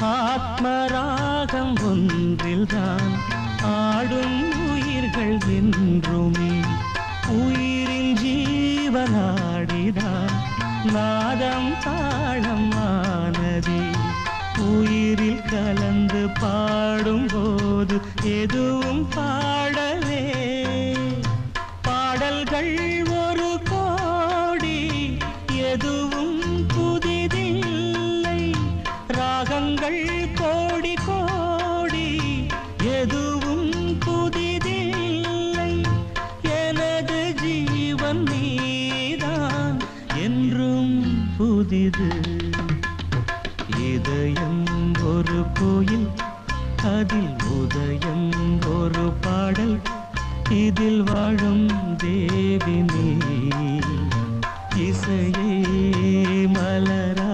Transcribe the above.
ஆத்மராகம் ஒன்றில்தான் ஆடும் உயிர்கள் என்றுமே உயிரின் ஜீவனாடிதான் நாதம் தாளம் ஆனதே உயிரில் கலந்து பாடும்போது எதுவும் பாடலே பாடல்கள் ஒரு கோடி எதுவும் புதிதில்லை ராகங்கள் கோடி கோடி எதுவும் புதிதில்லை எனது ஜீவன் நீதான் என்றும் புதிது இதயம் ஒரு கோயில் அதில் உதயம் ஒரு பாடல் இதில் வாழும் தேவி நீ இசையே மலரா